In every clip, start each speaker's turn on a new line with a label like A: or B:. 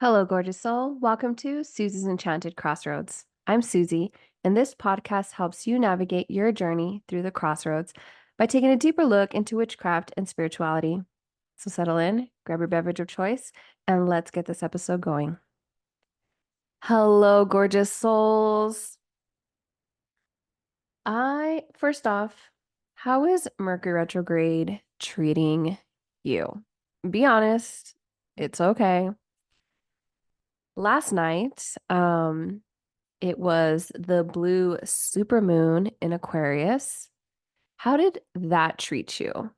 A: Hello, gorgeous soul. Welcome to Susie's Enchanted Crossroads. I'm Susie, and this podcast helps you navigate your journey through the crossroads by taking a deeper look into witchcraft and spirituality. So settle in, grab your beverage of choice, and let's get this episode going. Hello, gorgeous souls. First off, how is Mercury retrograde treating you? Be honest, it's okay. Last night, it was the blue supermoon in Aquarius. How did that treat you?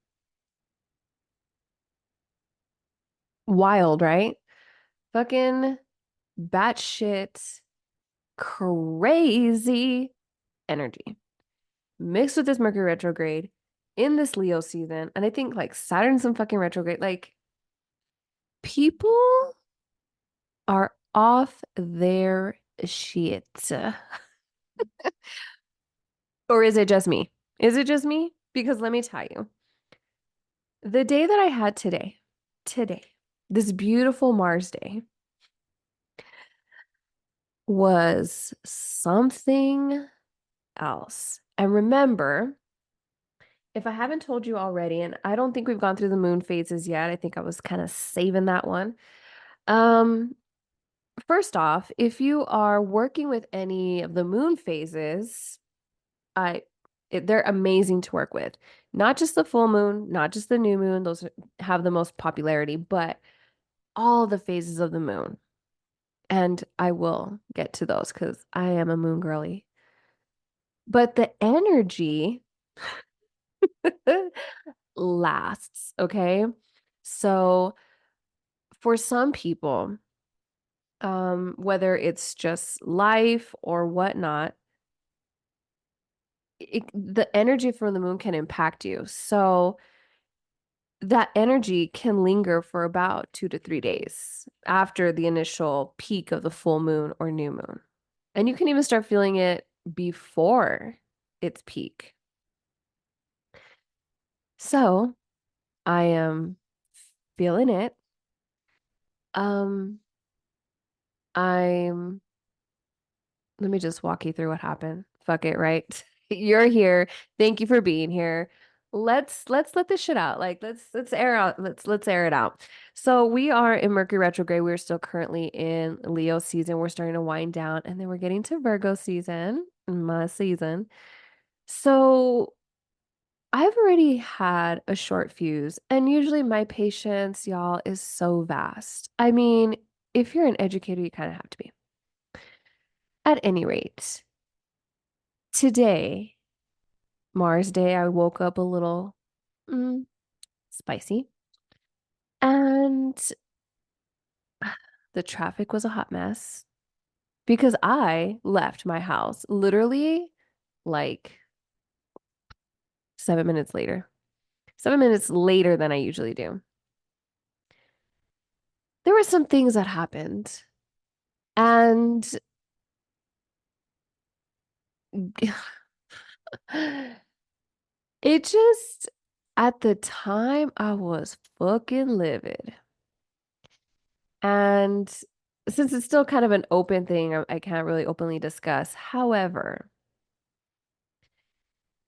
A: Wild, right? Fucking batshit crazy energy mixed with this Mercury retrograde in this Leo season. And I think like Saturn's some fucking retrograde. Like people are off their shit. Or is it just me? Is it just me? Because let me tell you, the day that I had today, this beautiful Mars day was something else. And remember, if I haven't told you already, and I don't think we've gone through the moon phases yet, I think I was kind of saving that one. Um, First off, if you are working with any of the moon phases, I they're amazing to work with. Not just the full moon, not just the new moon, those have the most popularity, but all the phases of the moon. And I will get to those because I am a moon girly. But the energy lasts, okay? So for some people, whether it's just life or whatnot, the energy from the moon can impact you. So that energy can linger for about 2 to 3 days after the initial peak of the full moon or new moon. And you can even start feeling it before its peak. So I am feeling it. Um, I'm, let me just walk you through what happened. Fuck it, right? You're here. Thank you for being here. Let's let this shit out. Like let's air out. Let's air it out. So we are in Mercury retrograde. We're still currently in Leo season. We're starting to wind down, and then we're getting to Virgo season, my season. So I've already had a short fuse, and usually my patience, y'all, is so vast. I mean, if you're an educator, you kind of have to be. At any rate, today, Mars Day, I woke up a little spicy, and the traffic was a hot mess because I left my house literally like 7 minutes later. 7 minutes later than I usually do. There were some things that happened, and it just, at the time, I was fucking livid. And since it's still kind of an open thing, I can't really openly discuss. However,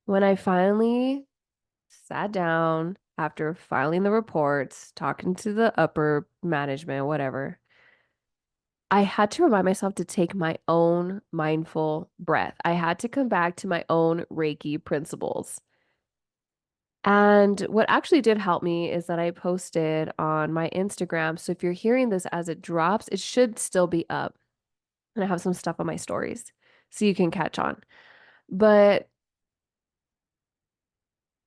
A: when I finally sat down after filing the reports, talking to the upper management, whatever, I had to remind myself to take my own mindful breath. I had to come back to my own Reiki principles. And what actually did help me is that I posted on my Instagram. So if you're hearing this as it drops, it should still be up. And I have some stuff on my stories so you can catch on. But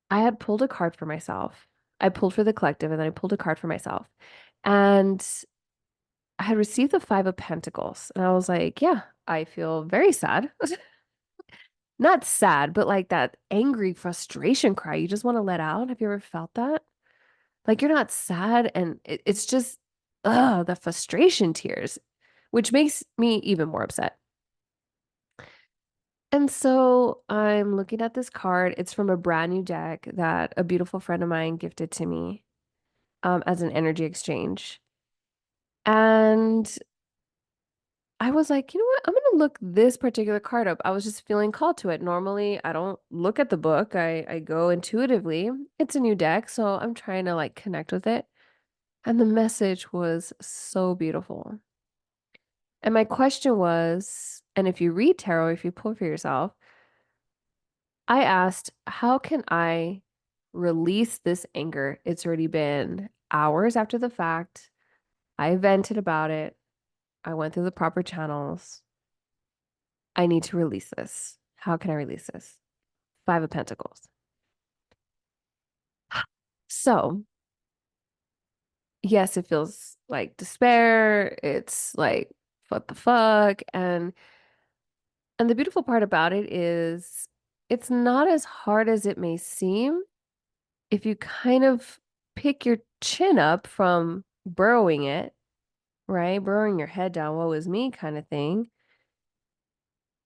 A: I had pulled a card for myself. I pulled for the collective and then I pulled a card for myself. And I had received the Five of Pentacles. And I was like, yeah, I feel very sad. Not sad, but like that angry frustration cry you just want to let out. Have you ever felt that? Like you're not sad and it's just, the frustration tears, which makes me even more upset. And so I'm looking at this card. It's from a brand new deck that a beautiful friend of mine gifted to me as an energy exchange. And I was like, you know what? I'm gonna look this particular card up. I was just feeling called to it. Normally, I don't look at the book. I go intuitively. It's a new deck, so I'm trying to like connect with it. And the message was so beautiful. And my question was, and if you read tarot, if you pull for yourself, I asked, how can I release this anger? It's already been hours after the fact. I vented about it. I went through the proper channels. I need to release this. How can I release this? Five of Pentacles. So, yes, it feels like despair. It's like, what the fuck? And the beautiful part about it is it's not as hard as it may seem if you kind of pick your chin up from burrowing it, right? Burrowing your head down, woe is me kind of thing.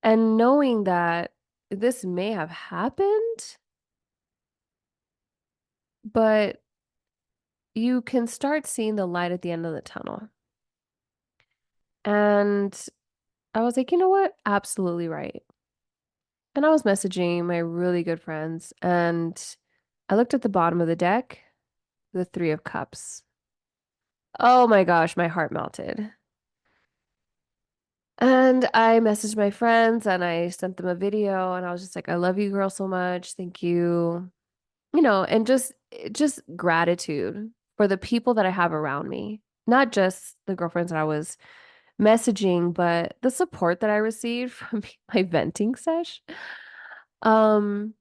A: And knowing that this may have happened, but you can start seeing the light at the end of the tunnel. And I was like, you know what? Absolutely right. And I was messaging my really good friends, and I looked at the bottom of the deck, the Three of Cups. Oh my gosh, my heart melted. And I messaged my friends and I sent them a video and I was just like, I love you, girl, so much. Thank you. And just gratitude for the people that I have around me. Not just the girlfriends that I was messaging, but the support that I received from my venting sesh. Um,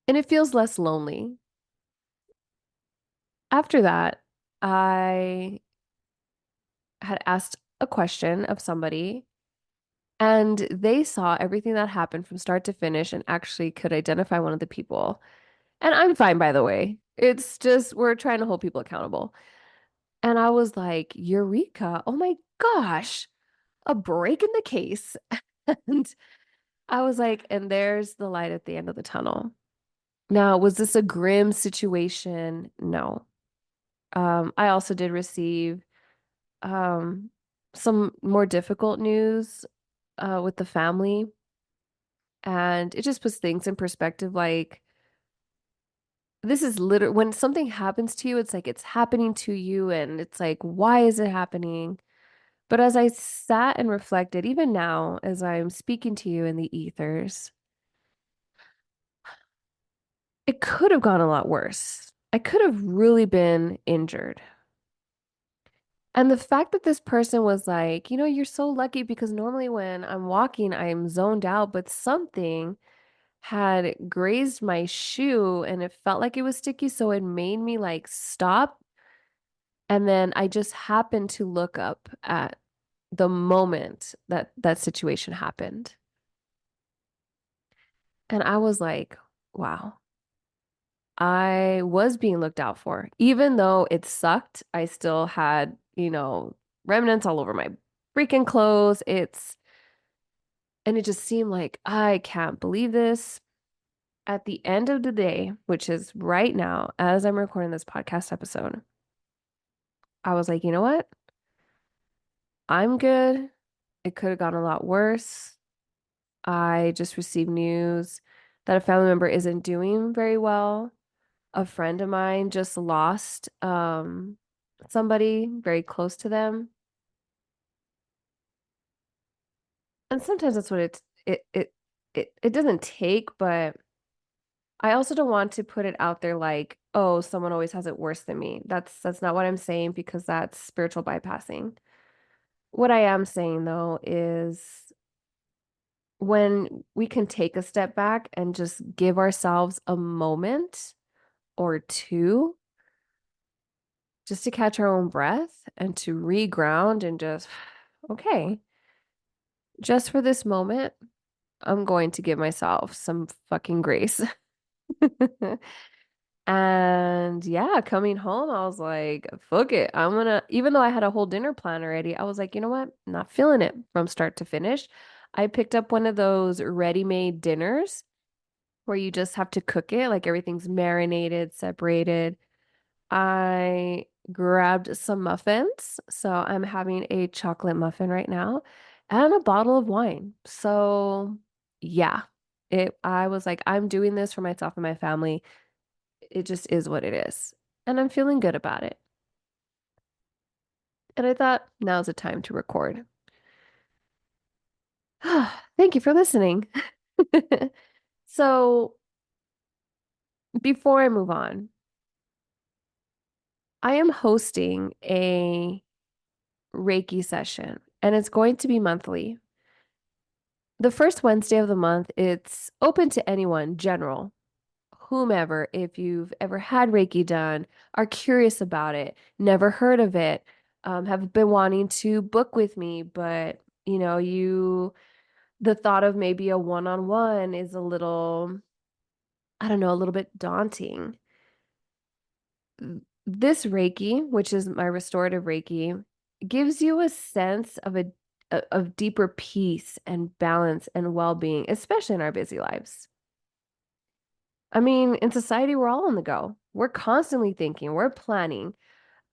A: and it feels less lonely. After that, I had asked a question of somebody, and they saw everything that happened from start to finish and actually could identify one of the people. And I'm fine, by the way. It's just we're trying to hold people accountable. And I was like, Eureka, oh my gosh, a break in the case. And I was like, and there's the light at the end of the tunnel. Now, was this a grim situation? No. I also did receive um, some more difficult news with the family. And it just puts things in perspective. Like, this is literally when something happens to you, it's like it's happening to you. And it's like, why is it happening? But as I sat and reflected, even now, as I'm speaking to you in the ethers, it could have gone a lot worse. I could have really been injured. And the fact that this person was like, you're so lucky because normally when I'm walking, I'm zoned out, but something had grazed my shoe and it felt like it was sticky. So it made me like stop. And then I just happened to look up at the moment that that situation happened. And I was like, wow, I was being looked out for. Even though it sucked, I still had, remnants all over my freaking clothes. And it just seemed like I can't believe this. At the end of the day, which is right now, as I'm recording this podcast episode, I was like, you know what? I'm good. It could have gone a lot worse. I just received news that a family member isn't doing very well. A friend of mine just lost somebody very close to them. And sometimes that's what it doesn't take, but I also don't want to put it out there like, oh, someone always has it worse than me. That's not what I'm saying because that's spiritual bypassing. What I am saying though is when we can take a step back and just give ourselves a moment or two just to catch our own breath and to reground and just, okay, just for this moment, I'm going to give myself some fucking grace. And yeah, coming home, I was like, fuck it. Even though I had a whole dinner plan already, I was like, you know what? Not feeling it from start to finish. I picked up one of those ready-made dinners where you just have to cook it, like everything's marinated, separated. I grabbed some muffins. So I'm having a chocolate muffin right now and a bottle of wine. So yeah, I was like, I'm doing this for myself and my family. It just is what it is. And I'm feeling good about it. And I thought now's the time to record. Thank you for listening. So before I move on, I am hosting a Reiki session and it's going to be monthly. The first Wednesday of the month, it's open to anyone, general, whomever, if you've ever had Reiki done, are curious about it, never heard of it, have been wanting to book with me, but the thought of maybe a one-on-one is a little, I don't know, a little bit daunting. This Reiki, which is my restorative Reiki, gives you a sense of of deeper peace and balance and well-being, especially in our busy lives. I mean, in society, we're all on the go. We're constantly thinking, we're planning,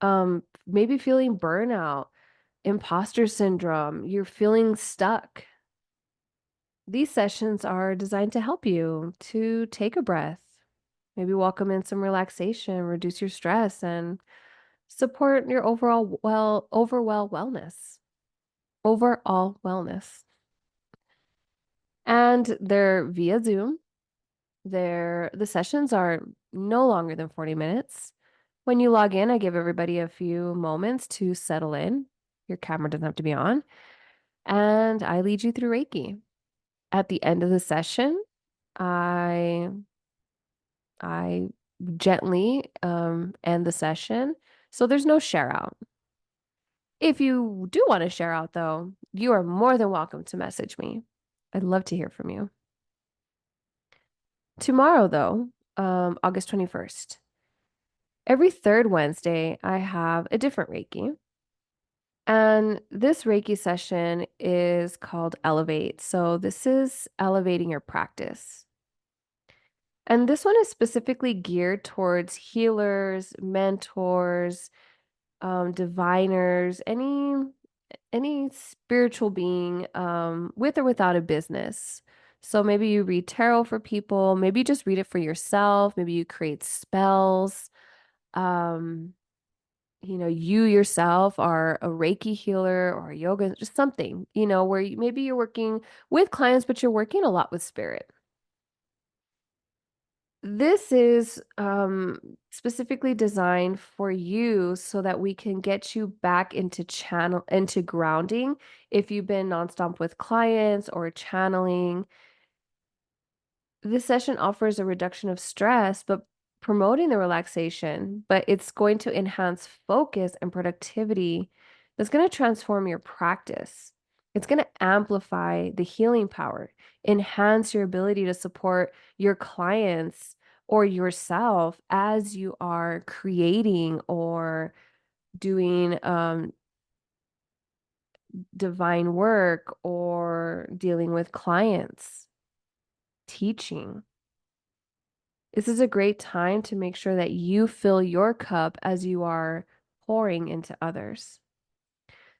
A: maybe feeling burnout, imposter syndrome, you're feeling stuck. These sessions are designed to help you to take a breath, maybe welcome in some relaxation, reduce your stress, and support your overall wellness. Overall wellness. And they're via Zoom. The sessions are no longer than 40 minutes. When you log in, I give everybody a few moments to settle in. Your camera doesn't have to be on. And I lead you through Reiki. At the end of the session, I I gently end the session. So there's no share out. If you do want to share out, though, you are more than welcome to message me. I'd love to hear from you. Tomorrow, though, August 21st, every third Wednesday, I have a different Reiki. And this Reiki session is called Elevate. So this is elevating your practice. And this one is specifically geared towards healers, mentors, diviners, any spiritual being, with or without a business. So maybe you read tarot for people, maybe you just read it for yourself, maybe you create spells. Um, you yourself are a Reiki healer or a yoga, just something, where maybe you're working with clients, but you're working a lot with spirit. This is specifically designed for you so that we can get you back into grounding. If you've been nonstop with clients or channeling, this session offers a reduction of stress, but promoting the relaxation, but it's going to enhance focus and productivity. That's going to transform your practice. It's going to amplify the healing power, enhance your ability to support your clients or yourself as you are creating or doing divine work or dealing with clients, teaching. This is a great time to make sure that you fill your cup as you are pouring into others.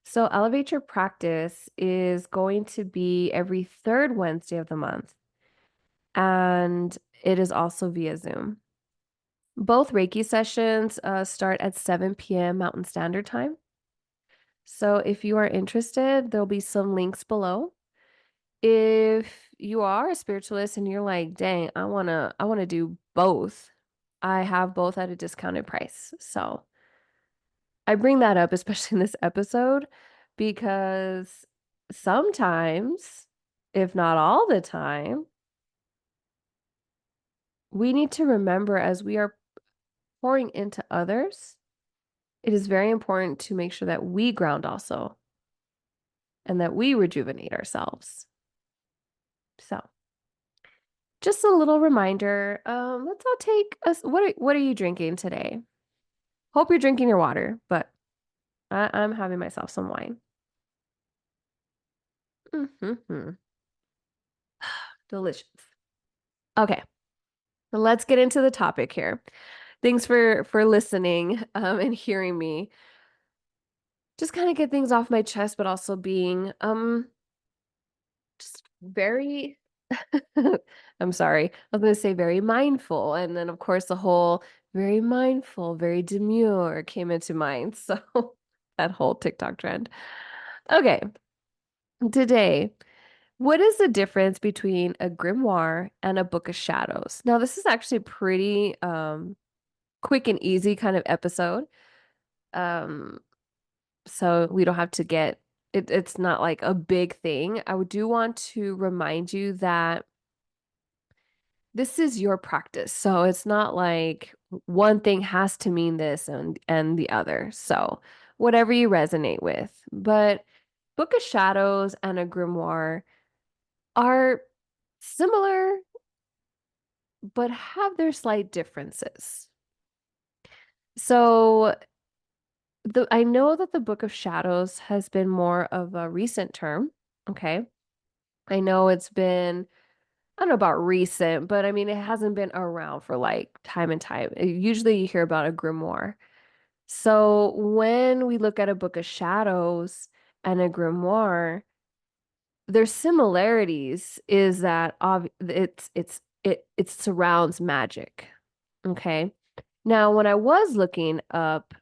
A: So, Elevate Your Practice is going to be every third Wednesday of the month, and it is also via Zoom. Both Reiki sessions start at 7 p.m. Mountain Standard Time. So, if you are interested, there'll be some links below. If you are a spiritualist and you're like, dang, I wanna do both, I have both at a discounted price. So I bring that up, especially in this episode, because sometimes, if not all the time, we need to remember as we are pouring into others, it is very important to make sure that we ground also and that we rejuvenate ourselves. So just a little reminder, let's all take us. What are you drinking today? Hope you're drinking your water, but I'm having myself some wine. Mm-hmm. Delicious. Okay, let's get into the topic here. Thanks for listening and hearing me. Just kind of get things off my chest, but also being just very I'm sorry. I was going to say very mindful. And then of course the whole very mindful, very demure came into mind. So that whole TikTok trend. Okay, today, what is the difference between a grimoire and a book of shadows? Now, this is actually a pretty quick and easy kind of episode. Um, so we don't have to get it's not like a big thing. I do want to remind you that this is your practice. So it's not like one thing has to mean this and the other. So whatever you resonate with. But Book of Shadows and a grimoire are similar but have their slight differences. So the I know that the Book of Shadows has been more of a recent term. Okay. I know it's been, I don't know about recent, but I mean, it hasn't been around for like time and time. Usually you hear about a grimoire. So when we look at a Book of Shadows and a grimoire, their similarities is that it surrounds magic. Okay. Now, when I was looking up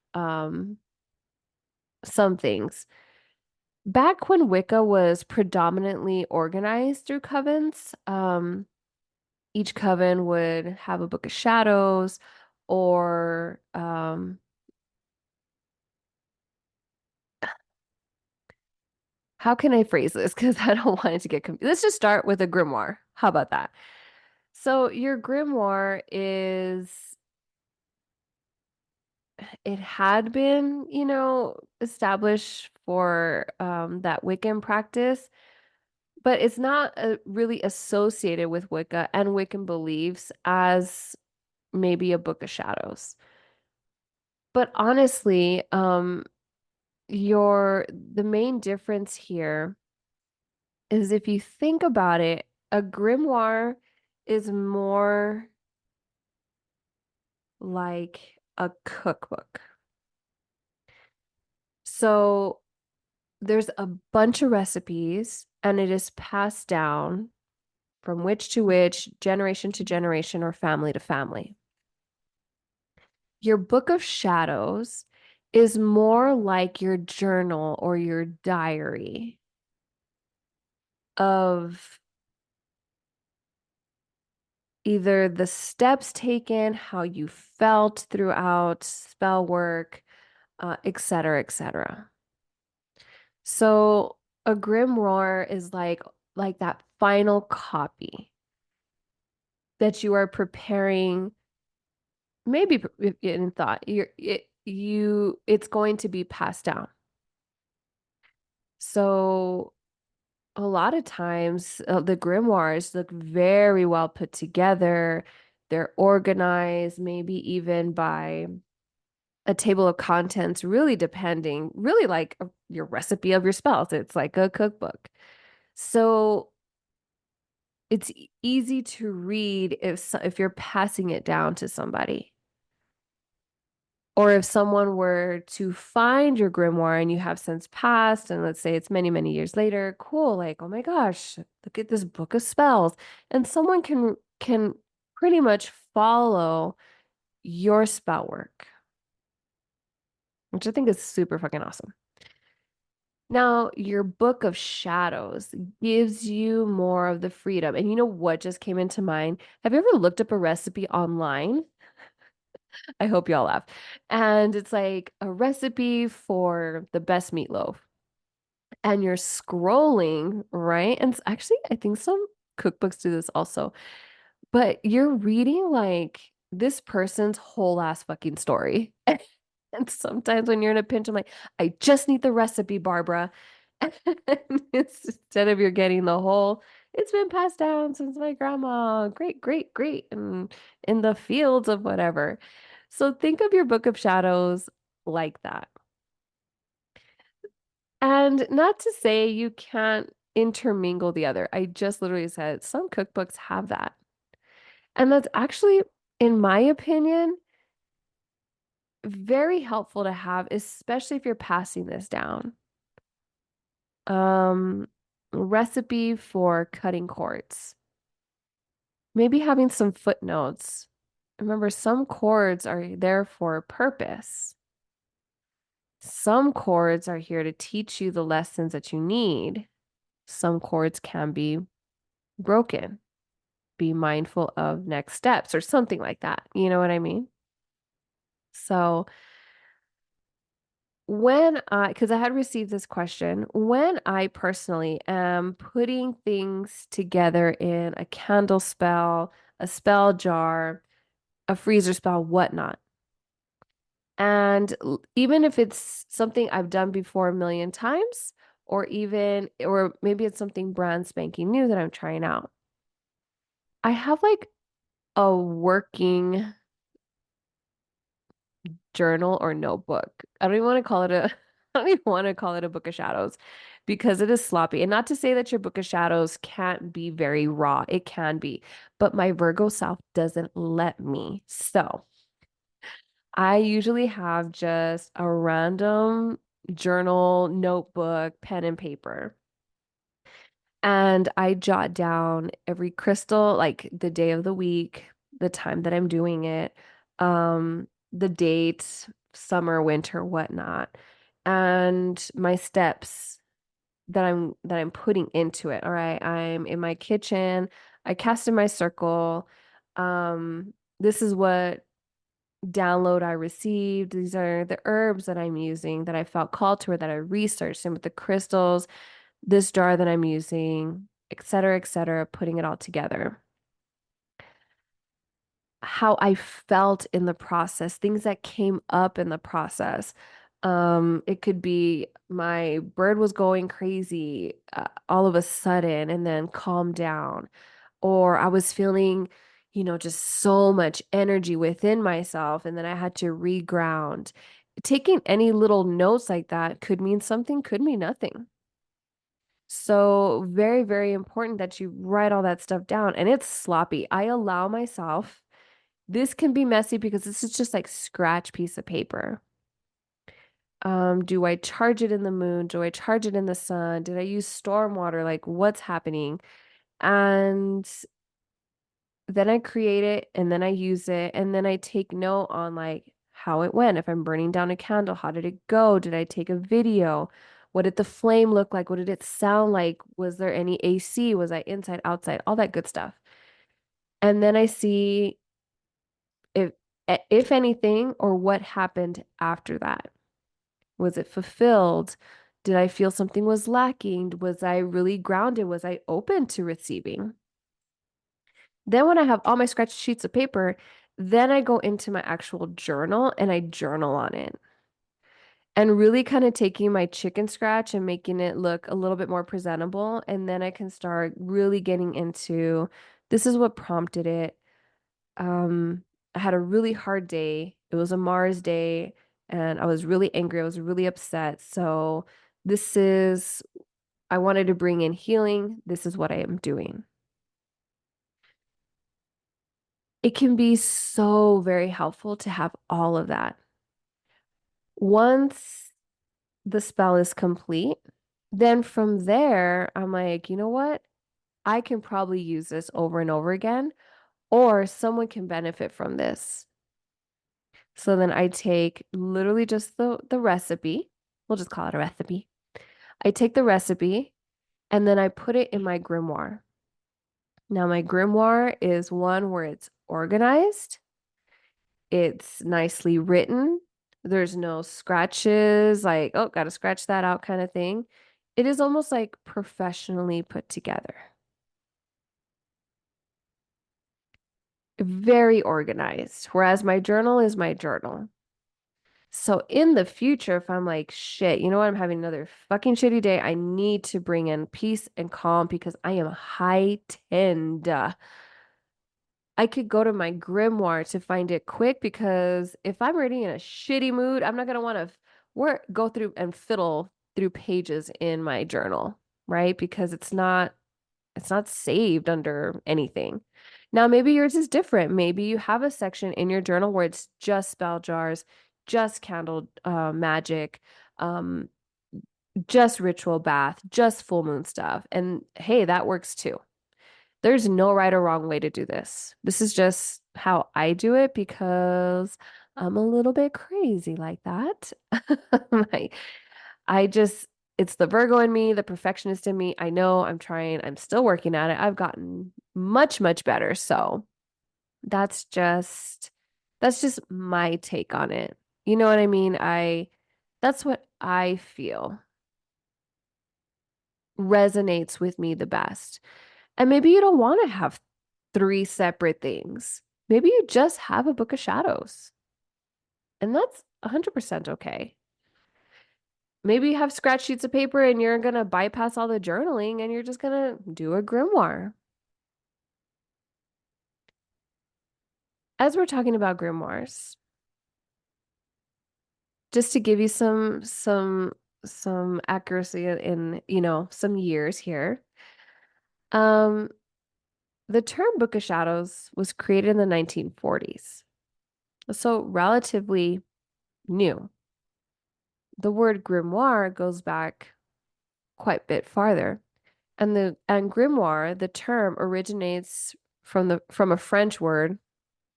A: some things, back when Wicca was predominantly organized through covens, each coven would have a book of shadows or how can I phrase this? Because I don't want it to get confused. Let's just start with a grimoire. How about that? So your grimoire is it had been, established for that Wiccan practice, but it's not really associated with Wicca and Wiccan beliefs as maybe a Book of Shadows. But honestly, the main difference here is if you think about it, a grimoire is more like a cookbook. So there's a bunch of recipes and it is passed down from witch to witch, generation to generation, or family to family. Your book of shadows is more like your journal or your diary of either the steps taken, how you felt throughout spell work, et cetera, et cetera. So a grimoire is like that final copy that you are preparing, maybe in thought, it's going to be passed down. So a lot of times the grimoires look very well put together. They're organized, maybe even by a table of contents, really depending, really like your recipe of your spells. It's like a cookbook. So it's easy to read if you're passing it down to somebody. Or if someone were to find your grimoire and you have since passed, and let's say it's many, many years later, cool, like, oh my gosh, look at this book of spells. And someone can pretty much follow your spell work, which I think is super fucking awesome. Now, your book of shadows gives you more of the freedom. And you know what just came into mind? Have you ever looked up a recipe online? I hope y'all have. And it's like a recipe for the best meatloaf. And you're scrolling, right? And actually, I think some cookbooks do this also, but you're reading like this person's whole ass fucking story. And sometimes when you're in a pinch, I'm like, I just need the recipe, Barbara. And instead of you're getting the whole, it's been passed down since my grandma, great, great, great, and in the fields of whatever. So think of your book of shadows like that. And not to say you can't intermingle the other. I just literally said some cookbooks have that. And that's actually, in my opinion, Very helpful to have, especially if you're passing this down. Um, Recipe for cutting cords. Maybe having some footnotes. Remember, some cords are there for a purpose. Some cords are here to teach you the lessons that you need. Some cords can be broken. Be mindful of next steps or something like that. You know what I mean? So, because I had received this question, when I personally am putting things together in a candle spell, a spell jar, a freezer spell, whatnot, and even if it's something I've done before a million times, or maybe it's something brand spanking new that I'm trying out, I have like a working journal or notebook. I don't even want to call it a I don't even want to call it a book of shadows because it is sloppy. And not to say that your book of shadows can't be very raw. It can be, but my Virgo self doesn't let me. So I usually have just a random journal, notebook, pen and paper. And I jot down every crystal, like the day of the week, the time that I'm doing it, the date, summer, winter, whatnot, and my steps that I'm putting into it. All right, I'm in my kitchen, I cast in my circle. This is what download I received. These are the herbs that I'm using that I felt called to or that I researched, and with the crystals, this jar that I'm using, et cetera, putting it all together. How I felt in the process, things that came up in the process. It could be my bird was going crazy all of a sudden and then calmed down, or I was feeling, just so much energy within myself and then I had to reground. Taking any little notes like that could mean something, could mean nothing. So, very, very important that you write all that stuff down. And it's sloppy. I allow myself, this can be messy because this is just like scratch piece of paper. Do I charge it in the moon? Do I charge it in the sun? Did I use storm water? Like, what's happening? And then I create it and then I use it. And then I take note on like how it went. If I'm burning down a candle, how did it go? Did I take a video? What did the flame look like? What did it sound like? Was there any AC? Was I inside, outside? All that good stuff. And then I see if if anything or what happened after that. Was it fulfilled? Did I feel something was lacking? Was I really grounded? Was I open to receiving? Then when I have all my scratch sheets of paper, then I go into my actual journal and I journal on it. And really kind of taking my chicken scratch and making it look a little bit more presentable. And then I can start really getting into this is what prompted it. Um, I had a really hard day. It was a Mars day, and I was really angry. I was really upset. So this is, I wanted to bring in healing. This is what I am doing. It can be so very helpful to have all of that. Once the spell is complete, then from there, I'm like, you know what? I can probably use this over and over again, or someone can benefit from this. So then I take literally just the recipe. We'll just call it a recipe. I take the recipe and then I put it in my grimoire. Now my grimoire is one where it's organized, it's nicely written. There's no scratches, like, oh, gotta scratch that out kind of thing. It is almost like professionally put together. Very organized. Whereas my journal is my journal. So in the future, if I'm like, shit, you know what? I'm having another fucking shitty day. I need to bring in peace and calm because I am heightened. I could go to my grimoire to find it quick because if I'm already in a shitty mood, I'm not gonna want to work go through and fiddle through pages in my journal, right? Because it's not saved under anything. Now, maybe yours is different. Maybe you have a section in your journal where it's just spell jars, just candle magic, um, just ritual bath, just full moon stuff. And hey, that works too. There's no right or wrong way to do this. This is just how I do it because I'm a little bit crazy like that. I, I just, it's the Virgo in me, the perfectionist in me. I know I'm trying, I'm still working at it. I've gotten much, much better. So that's just, that's just my take on it. You know what I mean? That's what I feel resonates with me the best. And maybe you don't want to have three separate things. Maybe you just have a book of shadows, and that's 100% okay. Maybe you have scratch sheets of paper and you're going to bypass all the journaling and you're just going to do a grimoire. As we're talking about grimoires, just to give you some accuracy in, some years here. Um, the term Book of Shadows was created in the 1940s. So relatively new. The word grimoire goes back quite a bit farther. And grimoire, the term originates from a French word.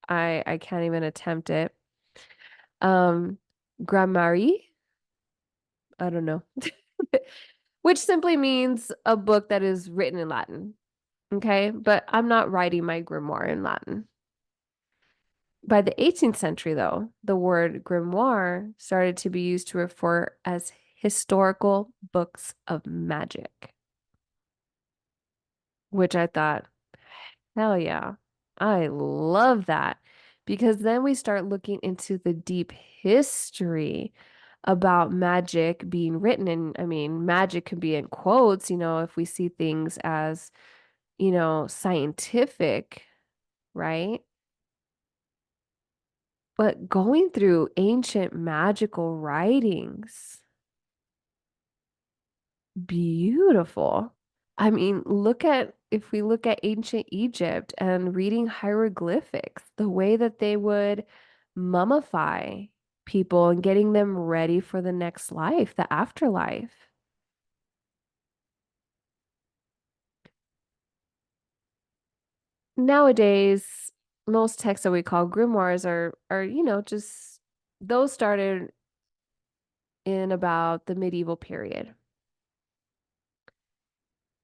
A: I can't even attempt it. Um, Grammaire, I don't know. Which simply means a book that is written in Latin. Okay, but I'm not writing my grimoire in Latin. By the 18th century, though, the word grimoire started to be used to refer as historical books of magic, which I thought, hell yeah, I love that. Because then we start looking into the deep history about magic being written. And I mean, magic can be in quotes, if we see things as, scientific, right? But going through ancient magical writings, beautiful. I mean, if we look at ancient Egypt and reading hieroglyphics, the way that they would mummify people and getting them ready for the next life, the afterlife. Nowadays, most texts that we call grimoires are, just those started in about the medieval period.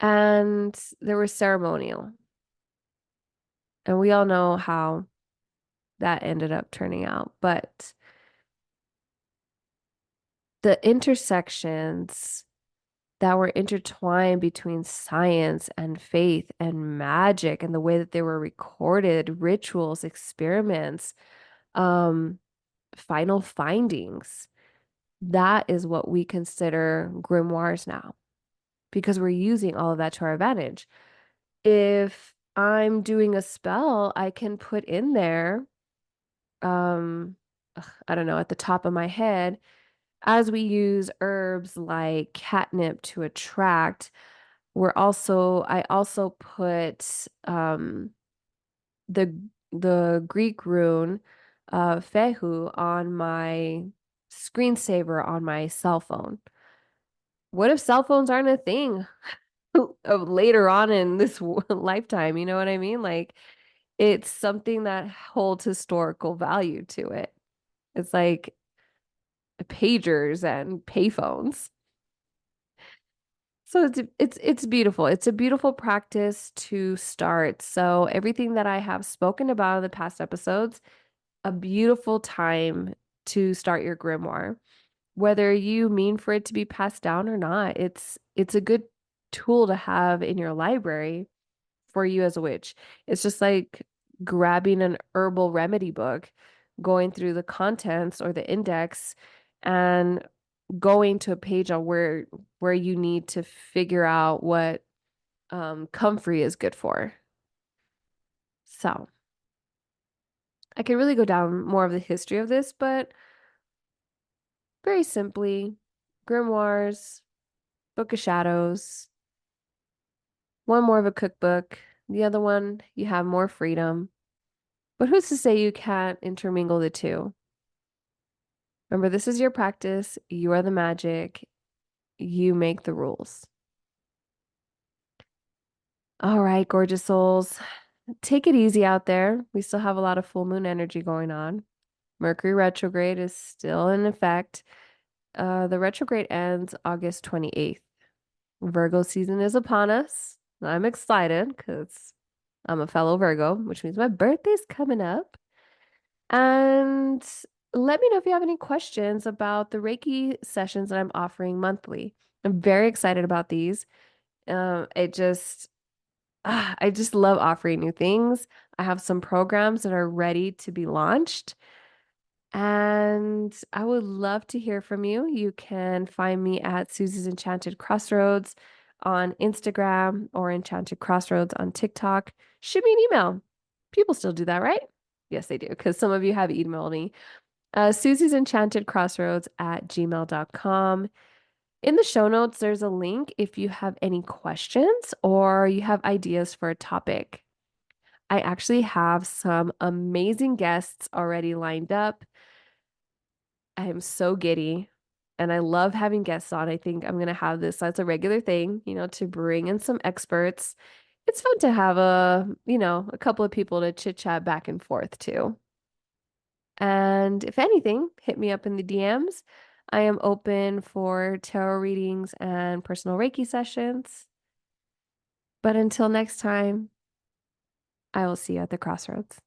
A: And they were ceremonial. And we all know how that ended up turning out. But the intersections that were intertwined between science and faith and magic and the way that they were recorded, rituals, experiments, um, final findings, that is what we consider grimoires now because we're using all of that to our advantage. If I'm doing a spell, I can put in there, um, I don't know, at the top of my head, as we use herbs like catnip to attract, I also put the Greek rune Fehu on my screensaver on my cell phone. What if cell phones aren't a thing later on in this lifetime? You know what I mean? Like it's something that holds historical value to it. It's like pagers and payphones. So it's beautiful. It's a beautiful practice to start. So everything that I have spoken about in the past episodes, a beautiful time to start your grimoire. Whether you mean for it to be passed down or not, it's a good tool to have in your library for you as a witch. It's just like grabbing an herbal remedy book, going through the contents or the index and going to a page on where you need to figure out what comfrey is good for. So I could really go down more of the history of this, but very simply, grimoires, Book of Shadows, one more of a cookbook, the other one you have more freedom. But who's to say you can't intermingle the two? Remember, this is your practice. You are the magic. You make the rules. All right, gorgeous souls. Take it easy out there. We still have a lot of full moon energy going on. Mercury retrograde is still in effect. The retrograde ends August 28th. Virgo season is upon us. I'm excited because I'm a fellow Virgo, which means my birthday's coming up. And let me know if you have any questions about the Reiki sessions that I'm offering monthly. I'm very excited about these. It just, I just love offering new things. I have some programs that are ready to be launched. And I would love to hear from you. You can find me at Susie's Enchanted Crossroads on Instagram or Enchanted Crossroads on TikTok. Shoot me an email. People still do that, right? Yes, they do, because some of you have emailed me. Susie's Enchanted Crossroads at gmail.com. In the show notes, there's a link if you have any questions or you have ideas for a topic. I actually have some amazing guests already lined up. I am so giddy and I love having guests on. I think I'm going to have this as a regular thing, to bring in some experts. It's fun to have a couple of people to chit chat back and forth too. And if anything, hit me up in the DMs. I am open for tarot readings and personal Reiki sessions. But until next time, I will see you at the crossroads.